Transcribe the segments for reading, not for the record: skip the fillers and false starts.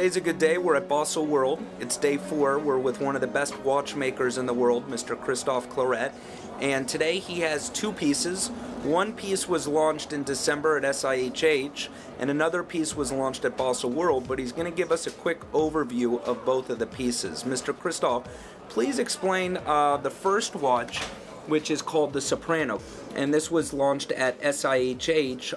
today's a good day. We're at Baselworld. It's day 4. We're with one of the best watchmakers in the world, Mr. Christophe Claret. And today he has 2 pieces. One piece was launched in December at SIHH, and another piece was launched at Baselworld, but he's going to give us a quick overview of both of the pieces. Mr. Christophe, please explain the first watch, which is called the Soprano. And this was launched at SIHH,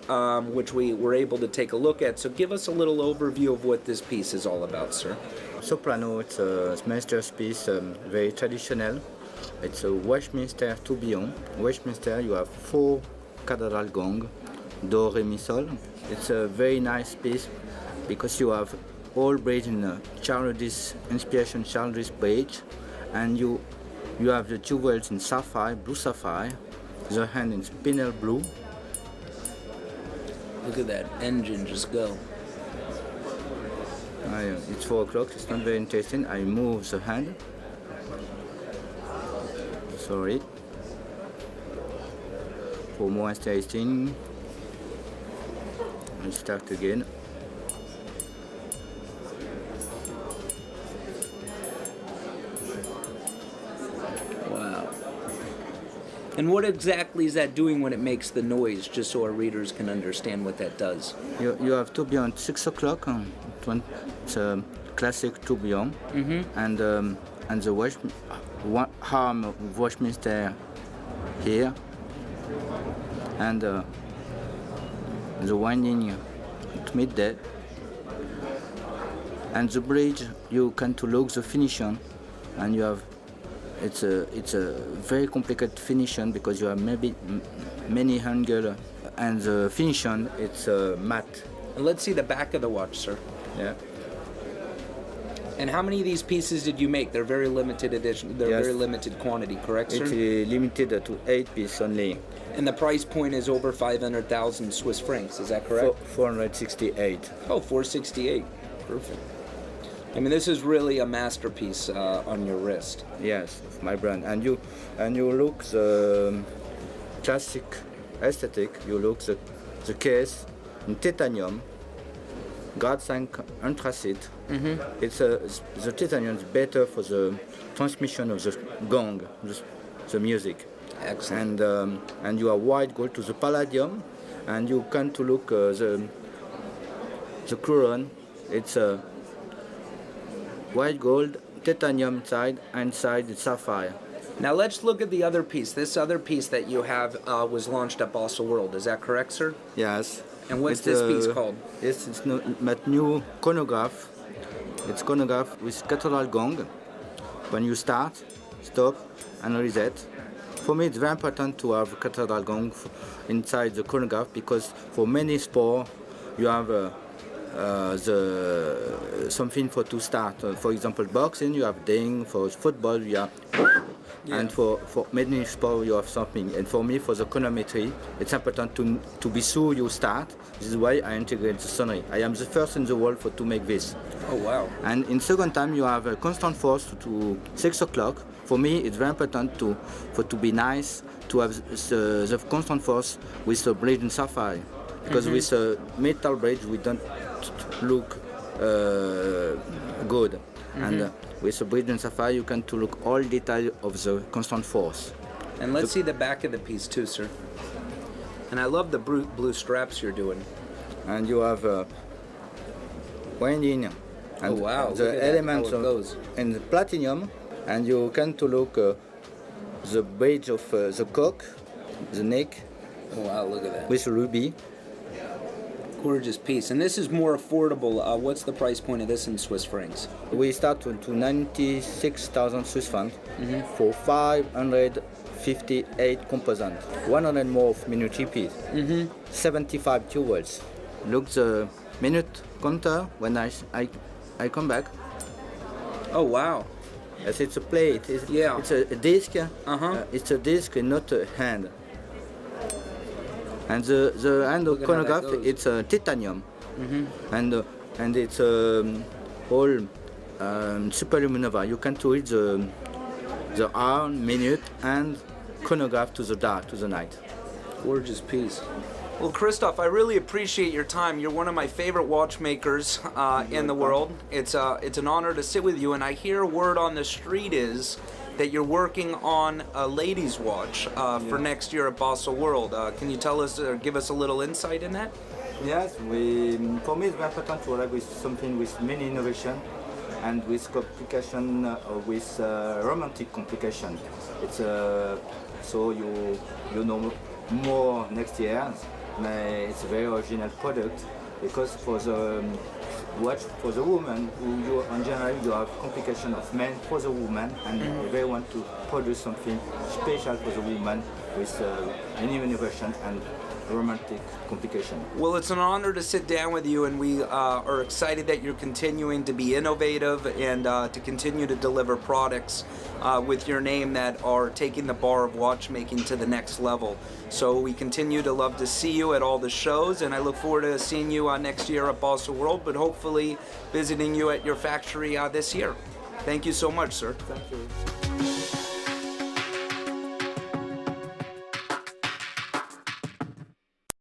which we were able to take a look at. So give us a little overview of what this piece is all about, sir. Soprano, it's a master's piece, very traditional. It's a Westminster tourbillon. Westminster, you have 4 cathedral gong, do, re, mi, sol. It's a very nice piece because you have all bridge in Charles inspiration, Charles bridge, and you have the jewels in sapphire, blue sapphire, the hand in spinel blue. Look at that engine just go. It's 4 o'clock, it's not very interesting. I move the hand. Sorry. For more interesting, I start again. Wow. And what exactly is that doing when it makes the noise, just so our readers can understand what that does? You have tourbillon at 6 o'clock. It's a classic tourbillon, and the arm of Westminster here, and the winding at midday, and the bridge you can to look the finishing, and you have it's a very complicated finishing because you have maybe many angle, and the finishing it's matte. And let's see the back of the watch, sir. Yeah. And how many of these pieces did you make? They're very limited edition. They're Yes. very limited quantity, correct, sir? It's limited to 8 pieces only. And the price point is over 500,000 Swiss francs. Is that correct? 468. Oh, 468. Perfect. I mean, this is really a masterpiece on your wrist. Yes, of my brand. And you look the classic aesthetic. You look the case in titanium, grade 5 anthracite. It's the titanium is better for the transmission of the gong, the music. Excellent. And you have white gold to the palladium, and you can to look the crown. It's white gold, titanium side, and side it's sapphire. Now let's look at the other piece. This other piece that you have was launched at Baselworld. Is that correct, sir? Yes. And what's this piece called? It's my new chronograph. It's chronograph with cathedral gong. When you start, stop, and reset. For me, it's very important to have cathedral gong inside the chronograph because for many sports, you have something for to start. For example, boxing, you have ding. For football, you have. Yeah. And for many sports, you have something. And for me, for the chronometry, it's important to be sure you start. This is why I integrate the sonnery. I am the first in the world to make this. Oh, wow. And in second time, you have a constant force to 6 o'clock. For me, it's very important to be nice, to have the constant force with the bridge in sapphire. Because with a metal bridge, we don't look good. And with the bridge in sapphire, you can to look all detail of the constant force. And let's see the back of the piece too, sir. And I love the blue straps you're doing. And you have winding. And oh wow! the elements in the platinum, and you can to look the bridge of the cock, the neck. Oh wow! Look at that. With ruby. Gorgeous piece. And this is more affordable. What's the price point of this in Swiss francs? We start to 96,000 Swiss francs for 558 components, 100 more of miniature piece, 75 jewels. Look the minute counter when I come back. Oh wow! Yes, it's a plate. It's a disc. It's a disc, not a hand. And the hand of chronograph, it's titanium, and it's all superluminova. You can read the hour, minute, and chronograph to the dark, to the night. Gorgeous piece. Well, Christophe, I really appreciate your time. You're one of my favorite watchmakers in the world. It's an honor to sit with you, and I hear word on the street is that you're working on a ladies' watch for next year at Baselworld. Can you tell us or give us a little insight in that? Yes, for me it's very important to work with something with many innovation and with complication, with romantic complication. It's so you know more next year. It's a very original product because for the watch for the woman, in general you have complication of men for the woman, and they want to produce something special for the woman with any innovation and romantic complication. Well, it's an honor to sit down with you, and we are excited that you're continuing to be innovative and to continue to deliver products with your name that are taking the bar of watchmaking to the next level. So we continue to love to see you at all the shows, and I look forward to seeing you next year at Baselworld, but hopefully visiting you at your factory this year. Thank you so much, sir. Thank you.